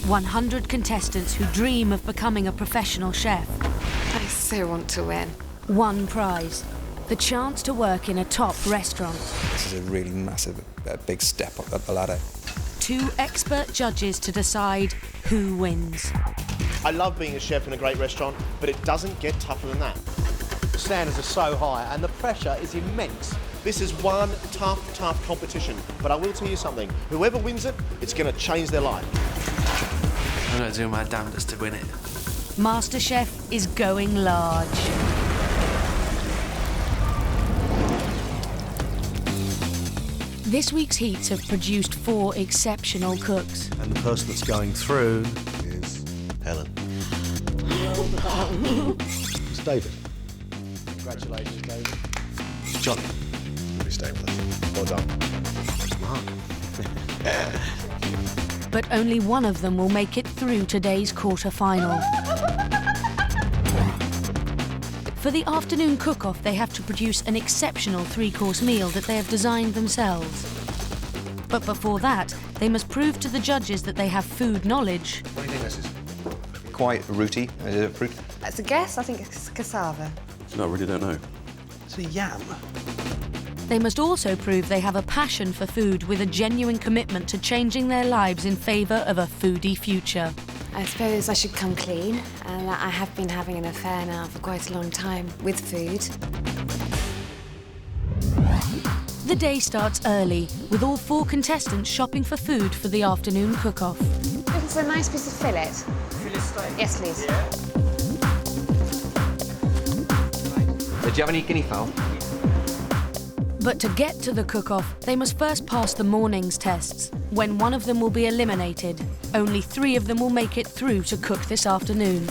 100 contestants who dream of becoming a professional chef. I so want to win. One prize, the chance to work in a top restaurant. This is a really massive, big step up the ladder. 2 expert judges to decide who wins. I love being a chef in a great restaurant, but it doesn't get tougher than that. The standards are so high and the pressure is immense. This is one tough competition, but I will tell you something. Whoever wins it, it's going to change their life. I'm going to do my damnedest to win it. MasterChef is going large. This week's heats have produced 4 exceptional cooks. And the person that's going through Is Helen. is David. Congratulations, David. It's John. Be staying with us. Well done. Mark. But only one of them will make it through today's quarter-final. For the afternoon cook-off, they have to produce an exceptional 3-course meal that they have designed themselves. But before that, they must prove to the judges that they have food knowledge. What do you think this is? Quite rooty. Is it fruit? As a guess, I think it's cassava. No, I really don't know. It's a yam. They must also prove they have a passion for food with a genuine commitment to changing their lives in favour of a foodie future. I suppose I should come clean, and I have been having an affair now for quite a long time with food. The day starts early, with all 4 contestants shopping for food for the afternoon cook-off. Looking for a nice piece of fillet. Fillet steak? Yes, please. Yeah. Do you have any guinea fowl? But to get to the cook-off, they must first pass the morning's tests. When one of them will be eliminated, only 3 of them will make it through to cook this afternoon.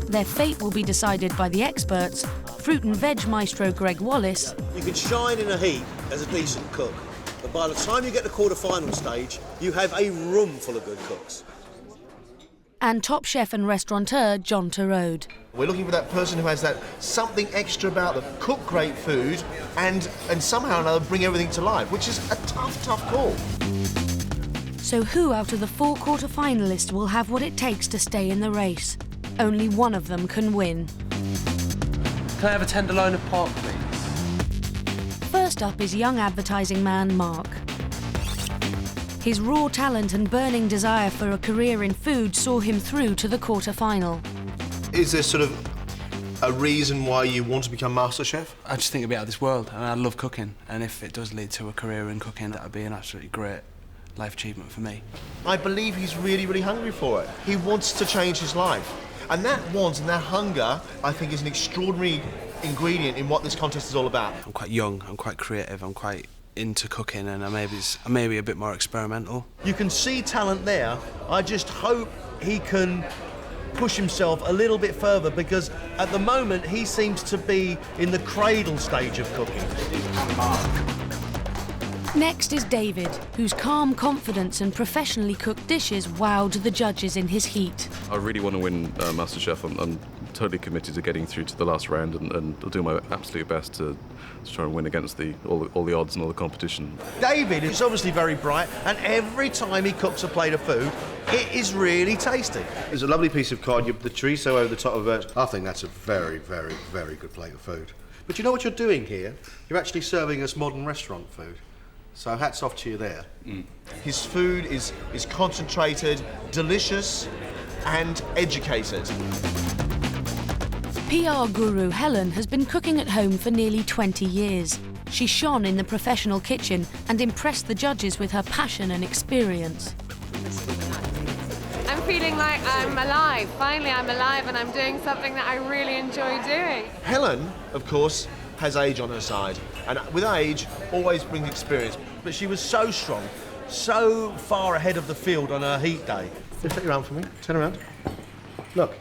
Their fate will be decided by the experts, fruit and veg maestro Greg Wallace. You can shine in a heat as a decent cook, but by the time you get to quarter-final stage, you have a room full of good cooks. And top chef and restaurateur John Turode. We're looking for that person who has that something extra about them, cook great food, and somehow or another bring everything to life, which is a tough call. So who out of the 4 quarter-finalists will have what it takes to stay in the race? Only one of them can win. Can I have a tenderloin of pork, please? First up is young advertising man Mark. His raw talent and burning desire for a career in food saw him through to the quarter-final. Is there sort of a reason why you want to become MasterChef? I just think it'd be out of this world, and I love cooking. And if it does lead to a career in cooking, that would be an absolutely great life achievement for me. I believe he's really hungry for it. He wants to change his life. And that want and that hunger, I think, is an extraordinary ingredient in what this contest is all about. I'm quite young, I'm quite creative, I'm quite into cooking, and I may be a bit more experimental. You can see talent there. I just hope he can push himself a little bit further, because at the moment he seems to be in the cradle stage of cooking. Next is David, whose calm confidence and professionally cooked dishes wowed the judges in his heat. I really want to win MasterChef. I'm totally committed to getting through to the last round, and I'll do my absolute best to try and win against all the odds and all the competition. David is obviously very bright, and every time he cooks a plate of food, it is really tasty. There's a lovely piece of cod, the chorizo over the top of it. I think that's a very good plate of food. But you know what you're doing here? You're actually serving us modern restaurant food. So hats off to you there. His food is concentrated, delicious, and educated. PR guru Helen has been cooking at home for nearly 20 years. She shone in the professional kitchen and impressed the judges with her passion and experience. I'm feeling like I'm alive. Finally, I'm alive and I'm doing something that I really enjoy doing. Helen, of course, has age on her side, and with age always brings experience. But she was so strong, so far ahead of the field on her heat day. Just take your arm for me. Turn around. Look,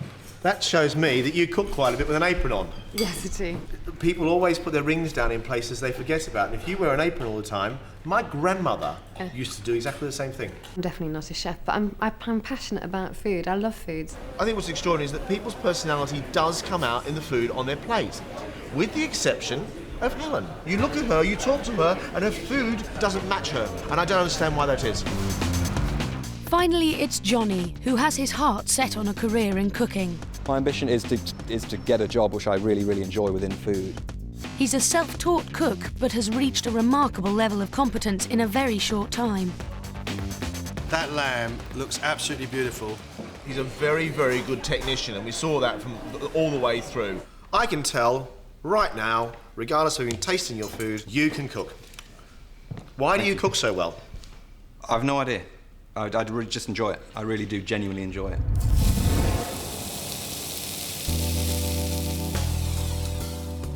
that shows me that you cook quite a bit with an apron on. Yes, I do. People always put their rings down in places they forget about, and if you wear an apron all the time, my grandmother used to do exactly the same thing. I'm definitely not a chef, but I'm passionate about food. I love food. I think what's extraordinary is that people's personality does come out in the food on their plate, with the exception of Helen. You look at her, you talk to her, and her food doesn't match her. And I don't understand why that is. Finally, it's Johnny, who has his heart set on a career in cooking. My ambition is to get a job which I really enjoy within food. He's a self-taught cook, but has reached a remarkable level of competence in a very short time. That lamb looks absolutely beautiful. He's a very, very good technician, and we saw that from all the way through. I can tell right now, regardless of even tasting your food, you can cook. Why do you cook so well? I've no idea. I really just enjoy it. I really do genuinely enjoy it.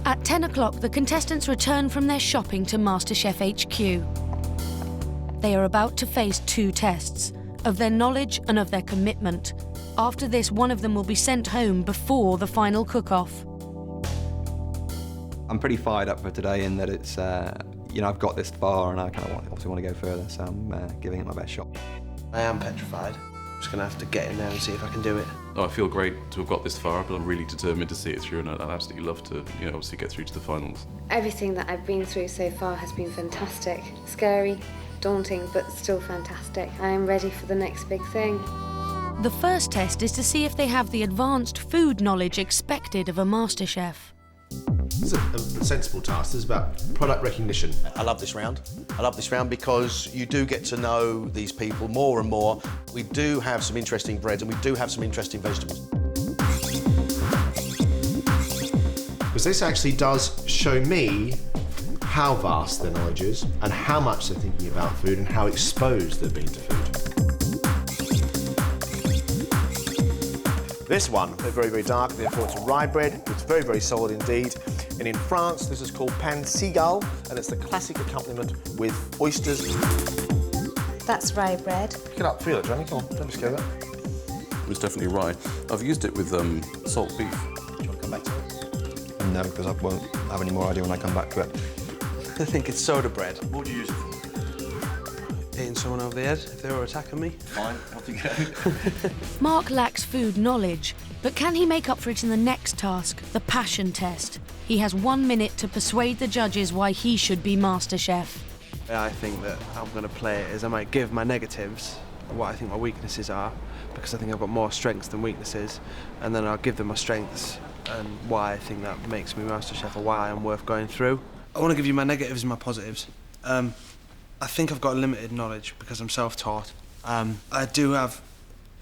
At 10 o'clock, the contestants return from their shopping to MasterChef HQ. They are about to face 2 tests, of their knowledge and of their commitment. After this, one of them will be sent home before the final cook-off. I'm pretty fired up for today in that it's, you know, I've got this far and I kind of obviously want to go further, so I'm giving it my best shot. I am petrified. I'm just going to have to get in there and see if I can do it. Oh, I feel great to have got this far, but I'm really determined to see it through, and I'd absolutely love to, you know, obviously get through to the finals. Everything that I've been through so far has been fantastic. Scary, daunting, but still fantastic. I am ready for the next big thing. The first test is to see if they have the advanced food knowledge expected of a MasterChef. It's a sensible task. It's about product recognition. I love this round. I love this round because you do get to know these people more and more. We do have some interesting breads and we do have some interesting vegetables. Because this actually does show me how vast their knowledge is and how much they're thinking about food and how exposed they've been to food. This one, they're very, very dark, therefore it's rye bread. It's very, very solid indeed. And in France, this is called pan seagull, and it's the classic accompaniment with oysters. That's rye bread. Pick it up, feel it, Johnny. Come on, don't be scared of that. It's definitely rye. I've used it with salt beef. Do you want to come back to it? No, because I won't have any more idea when I come back to it. I think it's soda bread. What would you use it for? Hitting someone over the head if they were attacking me. Fine, off you go. Mark lacks food knowledge, but can he make up for it in the next task, the passion test? He has 1 minute to persuade the judges why he should be MasterChef. I think that I'm going to play it is I might give my negatives what I think my weaknesses are, because I think I've got more strengths than weaknesses, and then I'll give them my strengths and why I think that makes me MasterChef or why I'm worth going through. I want to give you my negatives and my positives. I think I've got limited knowledge because I'm self-taught. I do have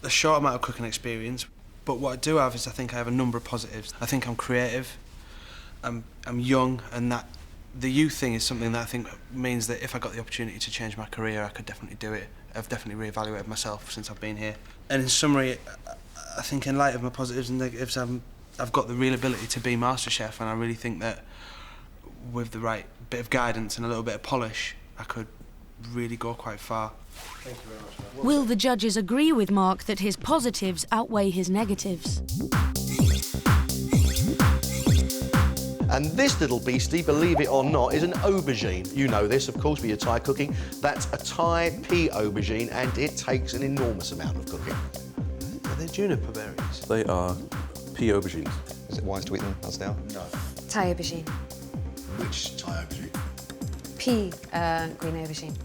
a short amount of cooking experience, but what I do have is I think I have a number of positives. I think I'm creative, I'm young, and that the youth thing is something that I think means that if I got the opportunity to change my career, I could definitely do it. I've definitely reevaluated myself since I've been here. And in summary, I think in light of my positives and negatives, I've got the real ability to be MasterChef, and I really think that with the right bit of guidance and a little bit of polish, I could really go quite far. Thank you very much, man. Will the judges agree with Mark that his positives outweigh his negatives? And this little beastie, believe it or not, is an aubergine. You know this, of course, with your Thai cooking. That's a Thai pea aubergine, and it takes an enormous amount of cooking. Are they juniper berries? They are pea aubergines. Is it wise to eat them as they are? No. Thai aubergine. Which Thai aubergine? Pea green aubergine.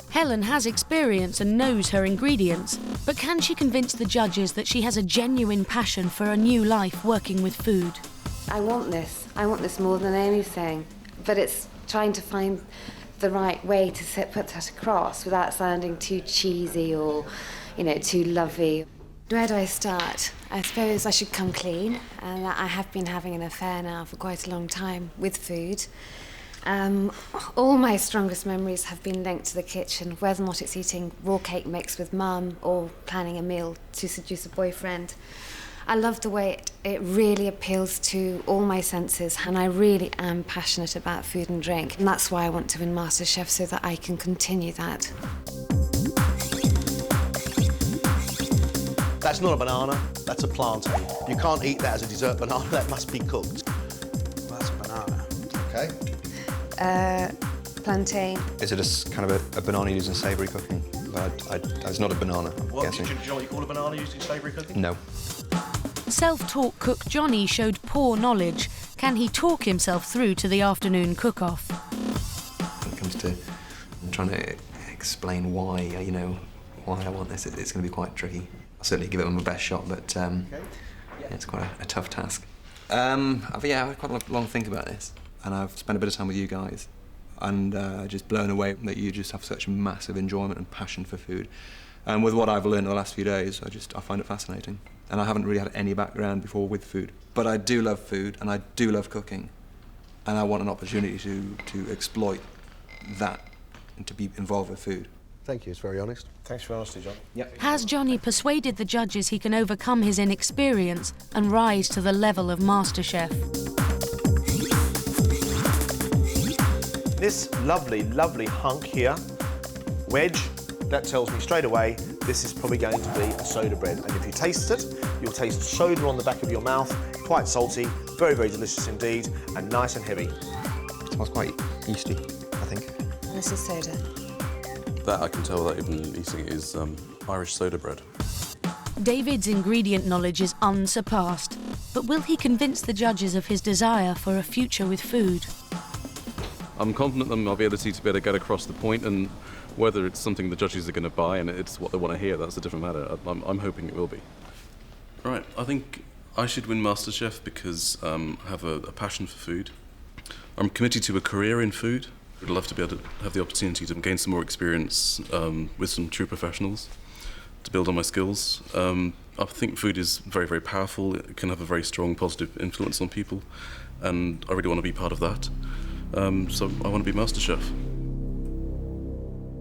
Helen has experience and knows her ingredients, but can she convince the judges that she has a genuine passion for a new life working with food? I want this. I want this more than anything. But it's trying to find the right way to put that across without sounding too cheesy or, you know, too lovey. Where do I start? I suppose I should come clean. And I have been having an affair now for quite a long time with food. All my strongest memories have been linked to the kitchen, whether or not it's eating raw cake mix with mum or planning a meal to seduce a boyfriend. I love the way it really appeals to all my senses, and I really am passionate about food and drink. And that's why I want to win MasterChef, so that I can continue that. That's not a banana, that's a plantain. You can't eat that as a dessert banana, that must be cooked. Well, that's a banana. Okay. Plantain. Is it kind of a banana used in savoury cooking? But it's not a banana, I'm guessing. Do you know what you call a banana used in savoury cooking? No. Self-taught cook Johnny showed poor knowledge, Can he talk himself through to the afternoon cook-off? When it comes to trying to explain why, why I want this, it's going to be quite tricky. I'll certainly give it my best shot, but yeah, it's quite a tough task. I've had quite a long think about this, and I've spent a bit of time with you guys, and just blown away that you just have such massive enjoyment and passion for food. And with what I've learned in the last few days, I find it fascinating. And I haven't really had any background before with food. But I do love food, and I do love cooking. And I want an opportunity to exploit that and to be involved with food. Thank you, it's very honest. Thanks for your honesty, John. Yep. Has Johnny persuaded the judges he can overcome his inexperience and rise to the level of MasterChef? This lovely, lovely hunk here, wedge, that tells me straight away this is probably going to be a soda bread. And if you taste it, you'll taste soda on the back of your mouth, quite salty, very, very delicious indeed, and nice and heavy. It smells quite yeasty, I think. This is soda. That I can tell without even eating it is Irish soda bread. David's ingredient knowledge is unsurpassed, but will he convince the judges of his desire for a future with food? I'm confident in my ability to be able to get across the point, and whether it's something the judges are going to buy and it's what they want to hear, that's a different matter. I'm hoping it will be. Right, I think I should win MasterChef because I have a passion for food. I'm committed to a career in food. I'd love to be able to have the opportunity to gain some more experience with some true professionals, to build on my skills. I think food is very, very powerful. It can have a very strong positive influence on people, and I really want to be part of that. So I want to be MasterChef.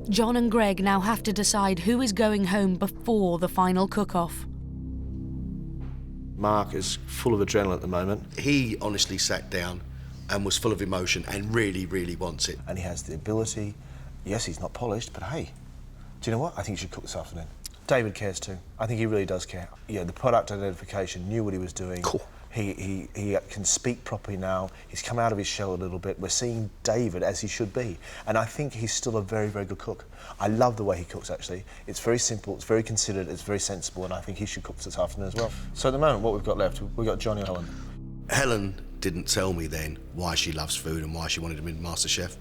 John and Greg now have to decide who is going home before the final cook-off. Mark is full of adrenaline at the moment. He honestly sat down and was full of emotion and really, really wants it. And he has the ability. Yes, he's not polished, but hey, do you know what? I think you should cook this afternoon. David cares too. I think he really does care. Yeah, the product identification, knew what he was doing. Cool. He can speak properly now. He's come out of his shell a little bit. We're seeing David as he should be. And I think he's still a very, very good cook. I love the way he cooks, actually. It's very simple, it's very considered, it's very sensible, and I think he should cook this afternoon as well. So at the moment, what we've got left, we've got Johnny and Helen. Helen didn't tell me then why she loves food and why she wanted to be MasterChef.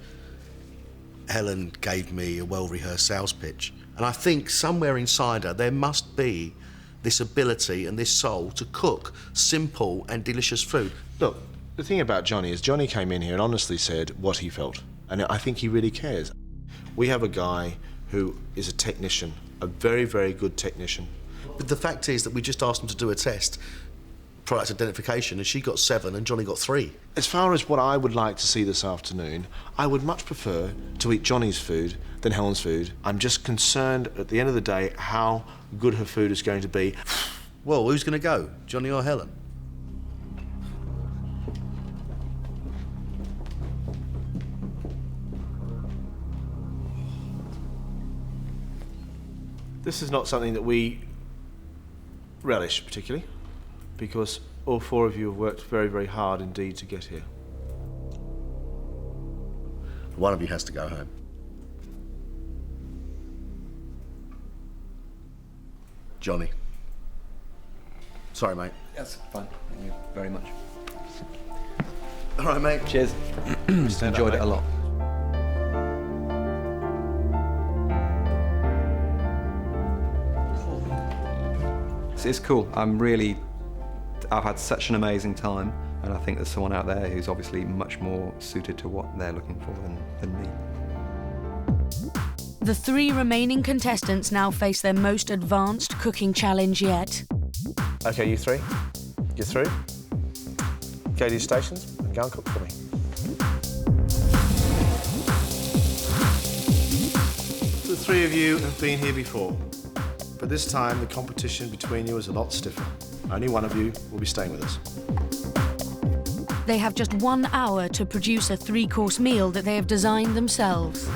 Helen gave me a well-rehearsed sales pitch. And I think somewhere inside her, there must be this ability and this soul to cook simple and delicious food. Look, the thing about Johnny is Johnny came in here and honestly said what he felt. And I think he really cares. We have a guy who is a technician, a very, very good technician. But the fact is that we just asked him to do a test, product identification, and she got 7 and Johnny got 3. As far as what I would like to see this afternoon, I would much prefer to eat Johnny's food than Helen's food. I'm just concerned at the end of the day how good her food is going to be. Well, who's going to go, Johnny or Helen? This is not something that we relish particularly, because all 4 of you have worked very, very hard indeed to get here. One of you has to go home. Johnny. Sorry, mate. That's fine. Thank you very much. All right, mate. Cheers. Just enjoyed it a lot. It's cool. I've had such an amazing time, and I think there's someone out there who's obviously much more suited to what they're looking for than me. The 3 remaining contestants now face their most advanced cooking challenge yet. Okay, you 3, you're through. Go to your stations and go and cook for me. The 3 of you have been here before, but this time the competition between you is a lot stiffer. Only one of you will be staying with us. They have just 1 hour to produce a 3-course meal that they have designed themselves.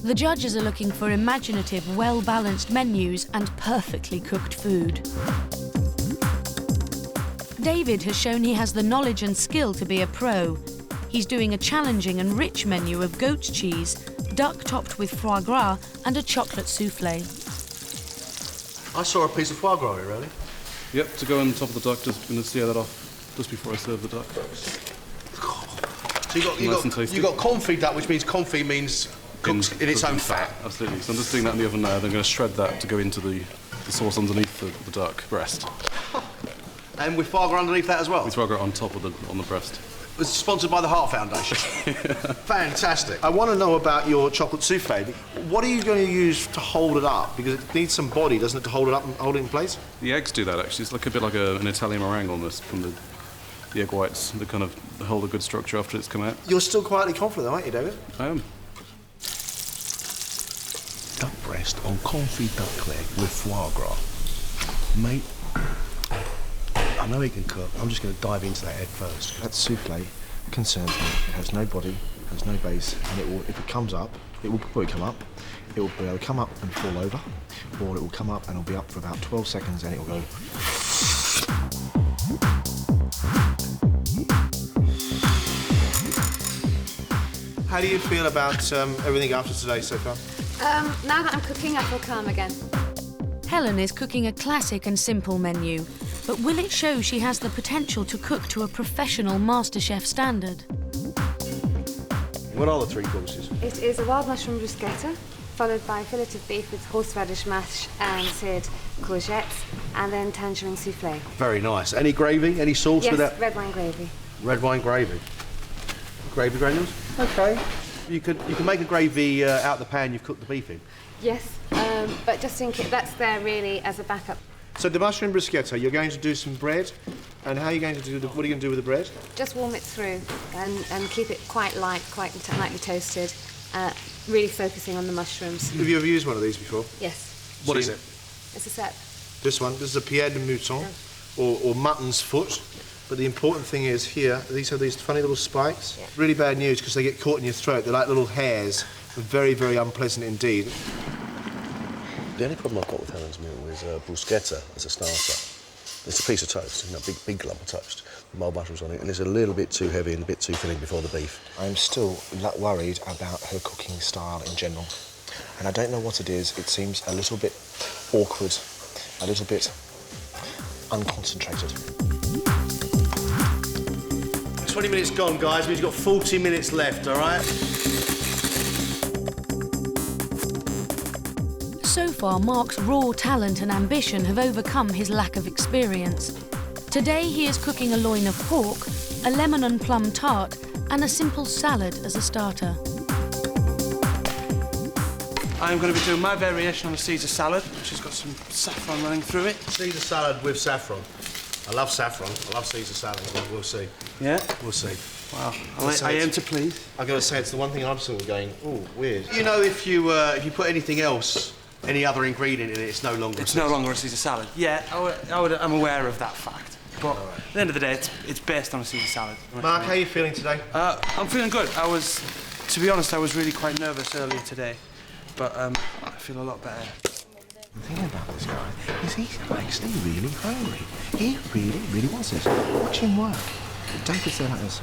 The judges are looking for imaginative, well-balanced menus and perfectly cooked food. David has shown he has the knowledge and skill to be a pro. He's doing a challenging and rich menu of goat cheese, duck topped with foie gras and a chocolate soufflé. I saw a piece of foie gras here, really. Yep, to go on top of the duck, just going to sear that off. just before I serve the duck. So you got confit duck, which means confit means cooked in its own fat. Absolutely. So I'm just doing that in the oven now. Then I'm going to shred that to go into the sauce underneath the duck breast. And with foie gras underneath that as well? With foie gras on top of on the breast. It's sponsored by the Heart Foundation. Fantastic. I want to know about your chocolate souffle. What are you going to use to hold it up? Because it needs some body, doesn't it, to hold it up and hold it in place? The eggs do that, actually. It's like a bit like an Italian meringue almost, from the egg whites. They kind of hold a good structure after it's come out. You're still quietly confident, though, aren't you, David? I am. Duck breast on confit duck leg with foie gras. Mate, I know he can cook. I'm just going to dive into that head first. That souffle concerns me. It has no body, has no base, and it will, if it comes up, it will probably come up. It will either come up and fall over, or it will come up and it'll be up for about 12 seconds and it will go. How do you feel about everything after today so far? Now that I'm cooking, I feel calm again. Helen is cooking a classic and simple menu, but will it show she has the potential to cook to a professional MasterChef standard? What are the 3 courses? It is a wild mushroom bruschetta, followed by fillet of beef with horseradish mash and seared courgettes, and then tangerine souffle. Very nice. Any gravy? Any sauce Yes, with that? red wine gravy. Red wine gravy. Gravy granules? Okay. You can make a gravy out the pan you've cooked the beef in. Yes, but just in case, that's there really as a backup. So the mushroom bruschetta, you're going to do some bread, and how are you going to do what are you going to do with the bread? Just warm it through and keep it quite light, quite lightly toasted, really focusing on the mushrooms. Have you ever used one of these before? Yes. What is it? It's a set. This one. This is a pied de mouton, or mutton's foot. But the important thing is here, these have these funny little spikes. Yeah. Really bad news because they get caught in your throat. They're like little hairs. Very, very unpleasant indeed. The only problem I've got with Helen's meal is bruschetta as a starter. It's a piece of toast, big lump of toast, mild mushrooms on it, and it's a little bit too heavy and a bit too filling before the beef. I'm still worried about her cooking style in general, and I don't know what it is. It seems a little bit awkward, a little bit unconcentrated. 20 minutes gone, guys. We've got 40 minutes left, all right? So far, Mark's raw talent and ambition have overcome his lack of experience. Today, he is cooking a loin of pork, a lemon and plum tart, and a simple salad as a starter. I'm going to be doing my variation on a Caesar salad, which has got some saffron running through it. Caesar salad with saffron. I love saffron. I love Caesar salad. We'll see. Yeah? We'll see. Wow. I aim to please. I've got to say, it's the one thing I'm sort of going, oh, weird. You know, if you put anything else, any other ingredient in it, it's no longer It's no longer a Caesar salad. Yeah, I'm aware of that fact. But at the end of the day, it's based on a Caesar salad. Mark, how are you feeling today? I'm feeling good. To be honest, I was really quite nervous earlier today. But I feel a lot better. The thing about this guy is he's actually really hungry. He really, really wants this. Watch him work. David's there like this.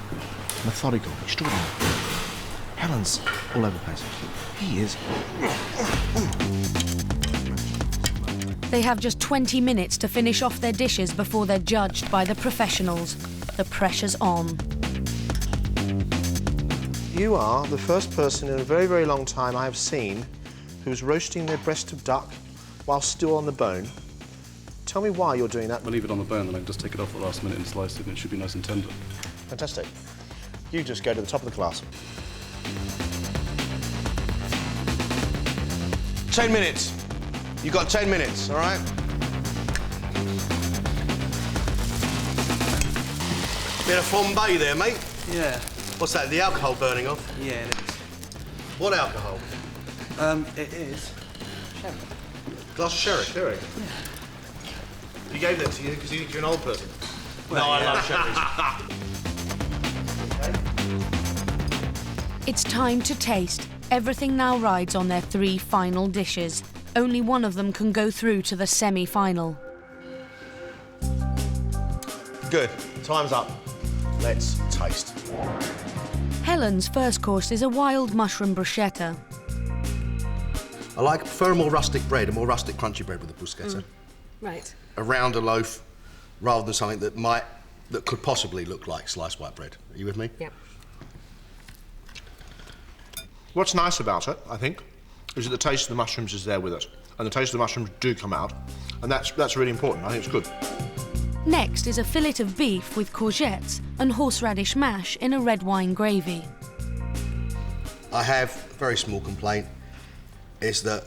Methodical, extraordinary. Helen's all over the place. He is. They have just 20 minutes to finish off their dishes before they're judged by the professionals. The pressure's on. You are the first person in a very, very long time I have seen who's roasting their breast of duck while still on the bone. Tell me why you're doing that. We'll leave it on the bone, then I can just take it off at the last minute and slice it, and it should be nice and tender. Fantastic. You just go to the top of the class. 10 minutes. You've got 10 minutes, all right? Bit of flambe there, mate. Yeah. What's that, the alcohol burning off? Yeah, it is. What alcohol? It is sherry. Glass of sherry? Sherry? Yeah. You gave that to you because you're an old person? Well, no, yeah. I love sherries. It's time to taste. Everything now rides on their 3 final dishes. Only one of them can go through to the semi-final. Good. Time's up. Let's taste. Helen's first course is a wild mushroom bruschetta. I prefer a more rustic bread, a more rustic crunchy bread with a bruschetta. Right. A rounder loaf rather than something that might that could possibly look like sliced white bread. Are you with me? Yeah. What's nice about it, I think, is that the taste of the mushrooms is there with it. And the taste of the mushrooms do come out. And that's really important. I think it's good. Next is a fillet of beef with courgettes and horseradish mash in a red wine gravy. I have a very small complaint, is that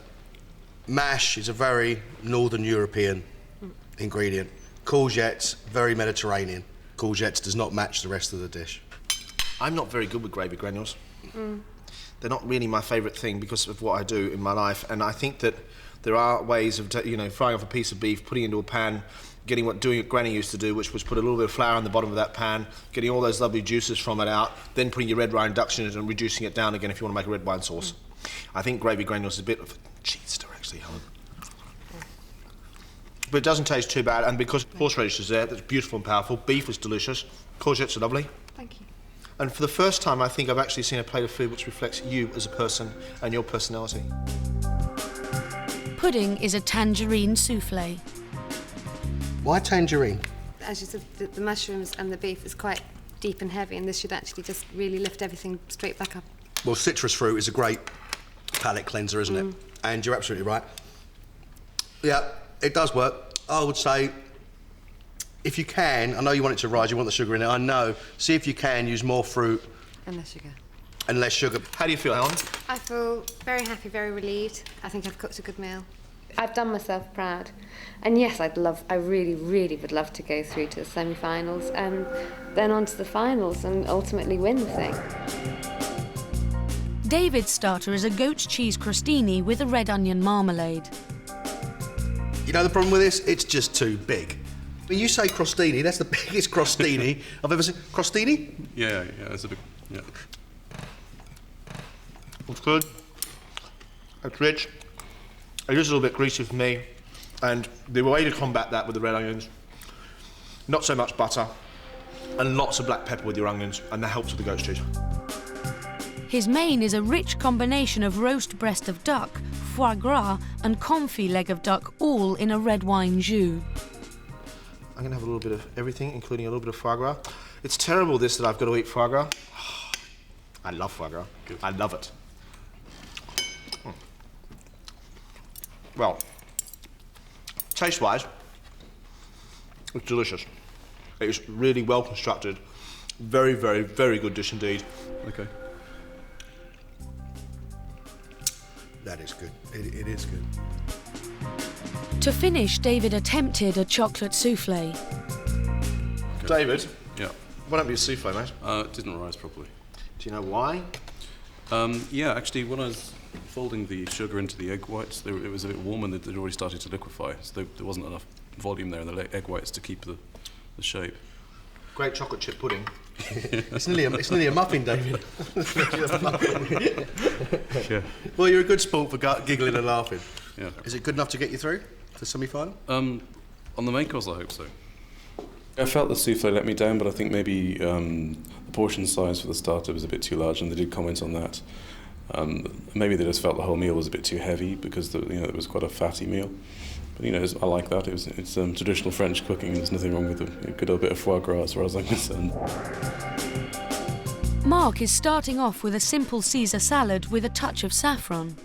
mash is a very Northern European ingredient. Courgettes, very Mediterranean. Courgettes does not match the rest of the dish. I'm not very good with gravy granules. They're not really my favourite thing because of what I do in my life, and I think that there are ways of, frying off a piece of beef, putting it into a pan, doing what Granny used to do, which was put a little bit of flour on the bottom of that pan, getting all those lovely juices from it out, then putting your red wine ducks in it and reducing it down again if you want to make a red wine sauce. I think gravy granules is a bit of a cheatster, actually, Helen. But it doesn't taste too bad, and because horseradish is there, that's beautiful and powerful. Beef is delicious. Courgettes are lovely. Thank you. And for the first time, I think I've actually seen a plate of food which reflects you as a person and your personality. Pudding is a tangerine souffle. Why tangerine? As you said, the mushrooms and the beef is quite deep and heavy, and this should actually just really lift everything straight back up. Well, citrus fruit is a great palate cleanser, isn't it? And you're absolutely right. Yeah, it does work. I would say, if you can, I know you want it to rise, you want the sugar in it, I know. See if you can use more fruit. And less sugar. And less sugar. How do you feel, Helen? I feel very happy, very relieved. I think I've cooked a good meal. I've done myself proud. And yes, I really, really would love to go through to the semi-finals and then on to the finals and ultimately win the thing. David's starter is a goat's cheese crostini with a red onion marmalade. You know the problem with this? It's just too big. When you say crostini, that's the biggest crostini I've ever seen. Crostini? Yeah, it's a big, yeah. It's good. It's rich. It is a little bit greasy for me. And the way to combat that with the red onions, not so much butter, and lots of black pepper with your onions, and that helps with the goat's cheese. His main is a rich combination of roast breast of duck, foie gras and confit leg of duck, all in a red wine jus. I'm going to have a little bit of everything, including a little bit of foie gras. It's terrible, this, that I've got to eat foie gras. I love foie gras. Good. I love it. Well, taste-wise, it's delicious. It's really well constructed. Very, very, very good dish indeed. Okay. That is good. It is good. To finish, David attempted a chocolate souffle. Okay. David? Yeah. What happened to your souffle, mate? It didn't rise properly. Do you know why? Yeah, actually, when I was folding the sugar into the egg whites, it was a bit warm and they'd already started to liquefy, so there wasn't enough volume there in the egg whites to keep the shape. Great chocolate chip pudding. It's nearly a muffin, David. It's nearly a muffin. Yeah. Well, you're a good sport for giggling and laughing. Yeah. Is it good enough to get you through to the semi-final? On the main course, I hope so. I felt the souffle let me down, but I think maybe the portion size for the starter was a bit too large, and they did comment on that. Maybe they just felt the whole meal was a bit too heavy because it was quite a fatty meal. But I like that. It's traditional French cooking. There's nothing wrong with a good old bit of foie gras, as far as I'm concerned. Mark is starting off with a simple Caesar salad with a touch of saffron.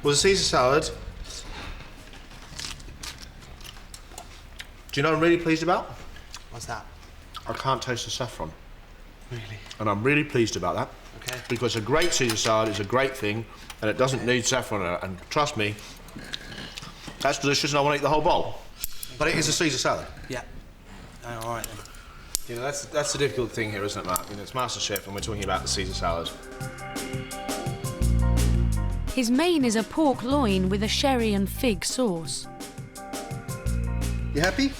Well, the Caesar salad. Do you know what I'm really pleased about? What's that? I can't taste the saffron. Really? And I'm really pleased about that. Okay. Because a great Caesar salad is a great thing, and it doesn't need saffron in it. And trust me, that's delicious, and I want to eat the whole bowl. But it is a Caesar salad. Yeah. Oh, all right then. That's the difficult thing here, isn't it, Matt? It's MasterChef, and we're talking about the Caesar salad. His main is a pork loin with a sherry and fig sauce. You happy?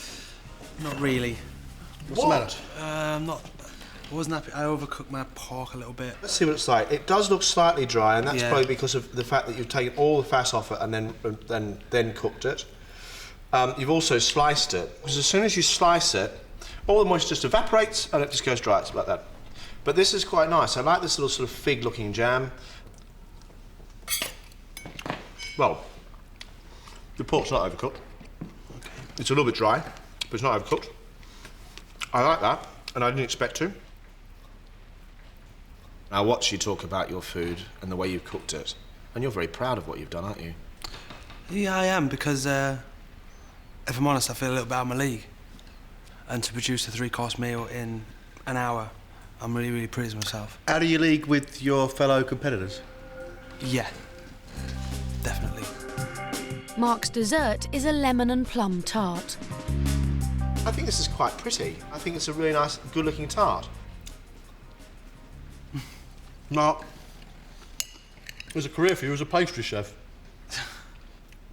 Not really. What's the matter? I wasn't happy. I overcooked my pork a little bit. Let's see what it's like. It does look slightly dry, and that's Yeah. probably because of the fact that you've taken all the fat off it and then cooked it. You've also sliced it, because as soon as you slice it, all the moisture just evaporates and it just goes dry. It's like that. But this is quite nice. I like this little sort of fig-looking jam. Well, the pork's not overcooked. Okay. It's a little bit dry, but it's not overcooked. I like that, and I didn't expect to. I watch you talk about your food and the way you've cooked it, and you're very proud of what you've done, aren't you? Yeah, I am, because if I'm honest, I feel a little bit out of my league. And to produce a 3-course meal in an hour, I'm really, really pleased with myself. Out of your league with your fellow competitors? Yeah, definitely. Mark's dessert is a lemon and plum tart. I think this is quite pretty. I think it's a really nice, good-looking tart. Mark, there's a career for you as a pastry chef.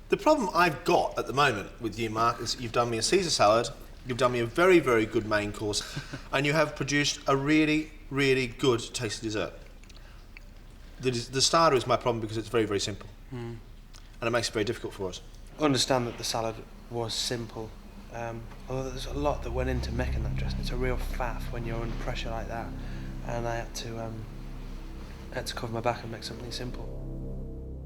The problem I've got at the moment with you, Mark, is you've done me a Caesar salad, you've done me a very, very good main course, and you have produced a really, really good tasty dessert. The starter is my problem because it's very, very simple. And it makes it very difficult for us. I understand that the salad was simple, although there's a lot that went into making that dressing. It's a real faff when you're under pressure like that, and I had to cover my back and make something simple.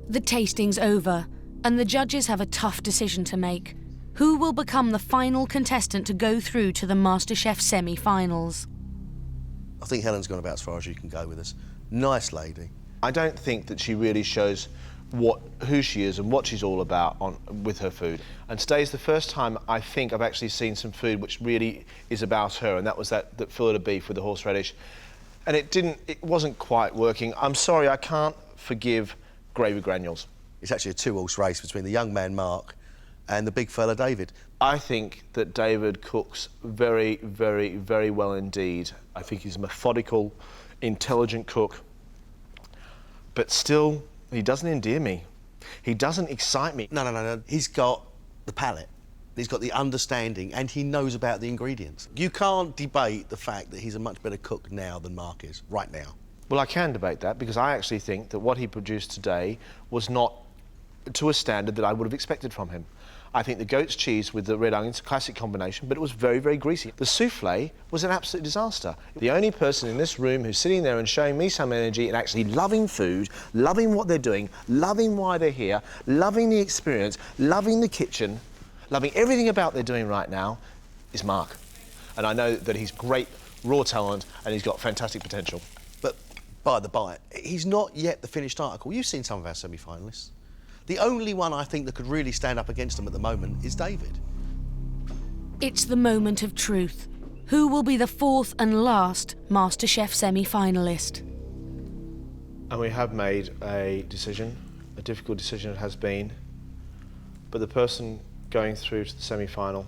The tasting's over, and the judges have a tough decision to make. Who will become the final contestant to go through to the MasterChef semi-finals? I think Helen's gone about as far as you can go with this. Nice lady. I don't think that she really shows who she is and what she's all about with her food. And today's the first time I think I've actually seen some food which really is about her, and that was that fillet of beef with the horseradish. And it wasn't quite working. I'm sorry, I can't forgive gravy granules. It's actually a 2-horse race between the young man Mark and the big fella David. I think that David cooks very, very, very well indeed. I think he's a methodical, intelligent cook. But still, he doesn't endear me. He doesn't excite me. No. He's got the palate. He's got the understanding, and he knows about the ingredients. You can't debate the fact that he's a much better cook now than Mark is, right now. Well, I can debate that, because I actually think that what he produced today was not to a standard that I would have expected from him. I think the goat's cheese with the red onions, a classic combination, but it was very, very greasy. The souffle was an absolute disaster. The only person in this room who's sitting there and showing me some energy and actually loving food, loving what they're doing, loving why they're here, loving the experience, loving the kitchen, loving everything about what they're doing right now, is Mark. And I know that he's great raw talent and he's got fantastic potential. But by the by, he's not yet the finished article. You've seen some of our semi-finalists. The only one I think that could really stand up against him at the moment is David. It's the moment of truth. Who will be the 4th and last MasterChef semi-finalist? And we have made a decision, a difficult decision it has been, but the person going through to the semi-final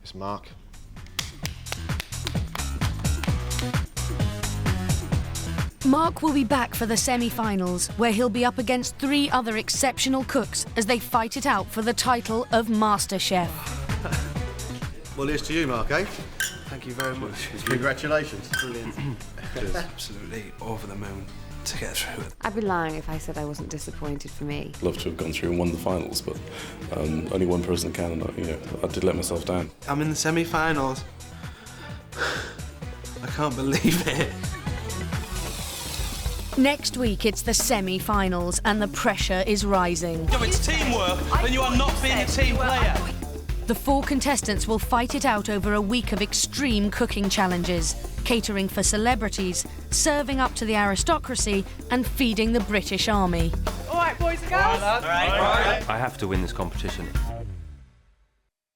is Mark. Mark will be back for the semi-finals, where he'll be up against 3 other exceptional cooks as they fight it out for the title of MasterChef. Well, here's to you, Mark, eh? Thank you very much. Congratulations. Brilliant. Absolutely over the moon to get through it. I'd be lying if I said I wasn't disappointed for me. Love to have gone through and won the finals, but only one person can, and I did let myself down. I'm in the semi-finals. I can't believe it. Next week, it's the semi-finals and the pressure is rising. No, it's teamwork, and you are not being a team player. The 4 contestants will fight it out over a week of extreme cooking challenges, catering for celebrities, serving up to the aristocracy, and feeding the British Army. All right, boys and girls. All right. I have to win this competition.